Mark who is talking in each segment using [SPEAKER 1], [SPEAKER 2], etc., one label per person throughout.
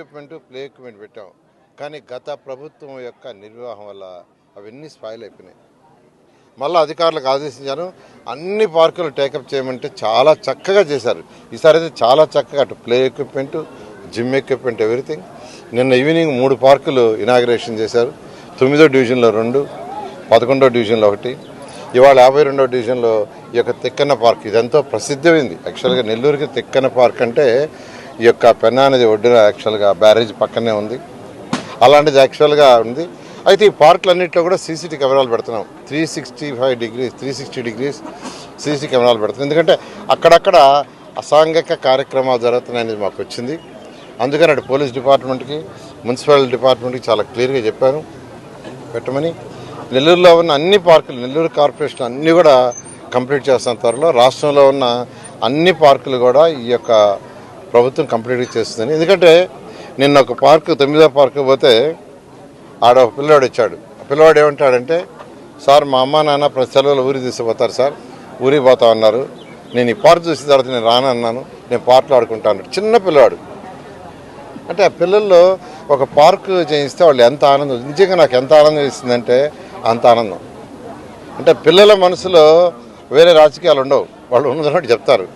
[SPEAKER 1] Equipment play equipment పెట్టాం. కానీ గత ప్రభుత్వం యొక్క నిర్వాహం వల్ల అవన్నీ స్పాయిల్ అయిపోయినాయి. మళ్ళీ అధికారులకు ఆదేశించాను, అన్ని పార్కులు టేకప్ చేయమంటే చాలా చక్కగా చేశారు. ఈసారి అయితే చాలా చక్కగా అటు play equipment, gym equipment, everything. నిన్న ఈవినింగ్ 3 పార్కులు ఇనాగ్రేషన్ చేశారు. 9వ డివిజన్లో 2, 11వ డివిజన్లో 1, ఇవాళ 52వ డివిజన్లో ఈ యొక్క తిక్కన్న పార్క్. ఇదంతా ప్రసిద్ధమైంది. యాక్చువల్గా నెల్లూరుకి తిక్కన్న పార్క్ అంటే ఈ యొక్క పెన్నా నది ఒడ్డున యాక్చువల్గా బ్యారేజ్ పక్కనే ఉంది. అలాంటిది యాక్చువల్గా ఉంది. అయితే ఈ పార్కులన్నింటిలో కూడా సీసీటీ కెమెరాలు పెడుతున్నాం. 360 డిగ్రీస్ సీసీ కెమెరాలు పెడుతున్నాం. ఎందుకంటే అక్కడక్కడ అసాంఘిక కార్యక్రమాలు జరుగుతున్నాయనేది మాకు వచ్చింది. అందుకని అటు పోలీస్ డిపార్ట్మెంట్కి, మున్సిపల్ డిపార్ట్మెంట్కి చాలా క్లియర్గా చెప్పాను పెట్టమని. నెల్లూరులో ఉన్న అన్ని పార్కులు, నెల్లూరు కార్పొరేషన్ అన్నీ కూడా కంప్లీట్ చేస్తాం త్వరలో. రాష్ట్రంలో ఉన్న అన్ని పార్కులు కూడా ఈ యొక్క ప్రభుత్వం కంప్లీట్గా చేస్తుందని. ఎందుకంటే నిన్న ఒక పార్కు, 9వ పార్కు పోతే ఆడ ఒక పిల్లవాడు వచ్చాడు. ఆ పిల్లవాడు ఏమంటాడంటే, సార్ మా అమ్మ నాన్న ప్రతి సెలవులు ఊరికి తీసుకుపోతారు సార్, ఊరికి పోతా ఉన్నారు, నేను ఈ పార్క్ చూసిన తర్వాత నేను రానన్నాను, నేను పార్కులో ఆడుకుంటాను. చిన్న పిల్లవాడు. అంటే ఆ పిల్లల్లో ఒక పార్క్ చేయిస్తే వాళ్ళు ఎంత ఆనందం, నిజంగా నాకు ఎంత ఆనందం ఇస్తుందంటే అంత ఆనందం. అంటే పిల్లల మనసులో వేరే రాజకీయాలు ఉండవు, వాళ్ళు ఉన్నదన్నట్టు చెప్తారు.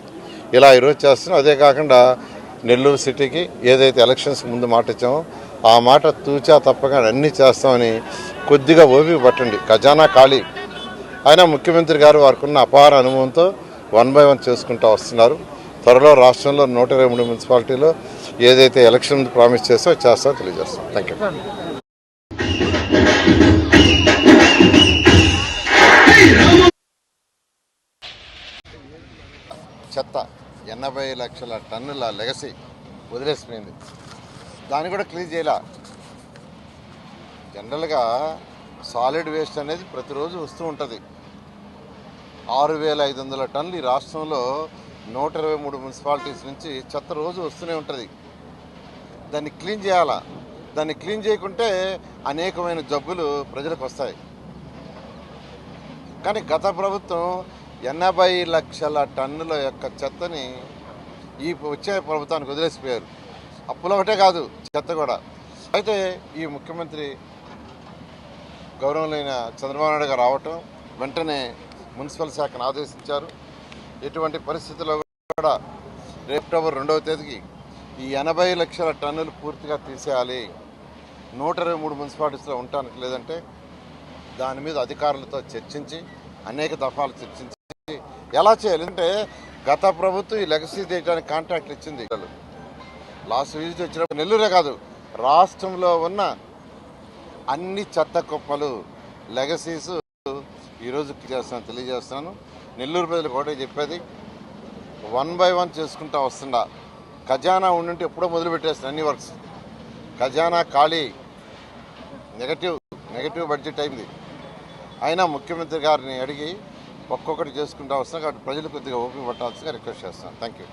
[SPEAKER 1] ఇలా ఈరోజు చేస్తున్నాం. అదే కాకుండా నెల్లూరు సిటీకి ఏదైతే ఎలక్షన్స్కి ముందు మాట ఇచ్చామో ఆ మాట తూచా తప్పగా అన్నీ చేస్తామని కొద్దిగా ఓపిక పట్టండి. ఖజానా ఖాళీ. అయినా ముఖ్యమంత్రి గారు వారికి ఉన్న అపార అనుభవంతో 1 by 1 చేసుకుంటూ వస్తున్నారు. త్వరలో రాష్ట్రంలో 123 మున్సిపాలిటీలో ఏదైతే ఎలక్షన్ ప్రామిస్ చేస్తో చేస్తామో తెలియజేస్తాం. Thank you. చెత్త 80 లక్షల టన్నుల లెగసీ వదిలేసిపోయింది. దాన్ని కూడా క్లీన్ చేయాల. జనరల్గా సాలిడ్ వేస్ట్ అనేది ప్రతిరోజు వస్తూ ఉంటుంది. 6500 టన్నులు ఈ రాష్ట్రంలో 123 మున్సిపాలిటీస్ నుంచి చెత్త రోజు వస్తూనే ఉంటుంది. దాన్ని క్లీన్ చేయాలా. దాన్ని క్లీన్ చేయకుంటే అనేకమైన జబ్బులు ప్రజలకు వస్తాయి. కానీ గత ప్రభుత్వం 80 లక్షల టన్నుల యొక్క చెత్తని ఈ వచ్చే ప్రభుత్వానికి వదిలేసిపోయారు. అప్పులు ఒకటే కాదు, చెత్త కూడా. అయితే ఈ ముఖ్యమంత్రి గౌరవనీయులైన చంద్రబాబు నాయుడు గారు రావటం వెంటనే మున్సిపల్ శాఖను ఆదేశించారు. ఎటువంటి పరిస్థితుల్లో కూడా రేపు అక్టోబర్ 2వ తేదీకి ఈ 80 లక్షల టన్నులు పూర్తిగా తీసేయాలి. 123 మున్సిపాలిటీస్లో ఉండటానికి లేదంటే దాని మీద అధికారులతో చర్చించి అనేక దఫాలు చర్చించి ఎలా చేయాలి. అంటే గత ప్రభుత్వం ఈ లెగసీ చేయడానికి కాంట్రాక్ట్లు ఇచ్చింది. లాస్ట్ విజిట్ వచ్చినప్పుడు నెల్లూరే కాదు, రాష్ట్రంలో ఉన్న అన్ని చెత్త కుప్పలు లెగసీస్ ఈరోజు తెలియజేస్తున్నాను. నెల్లూరు ప్రజలకు ఒకటే చెప్పేది, 1 by 1 చేసుకుంటూ వస్తుందా. ఖజానా ఉండుంటే ఎప్పుడో మొదలుపెట్టేస్తాను అన్ని వర్క్స్. ఖజానా ఖాళీ, నెగటివ్ బడ్జెట్ అయింది. అయినా ముఖ్యమంత్రి గారిని అడిగి ఒక్కొక్కటి చేసుకుంటూ వస్తున్నాం. కాబట్టి ప్రజలు కొద్దిగా ఓపిక పట్టాల్సిందిగా రిక్వెస్ట్ చేస్తాను. Thank you.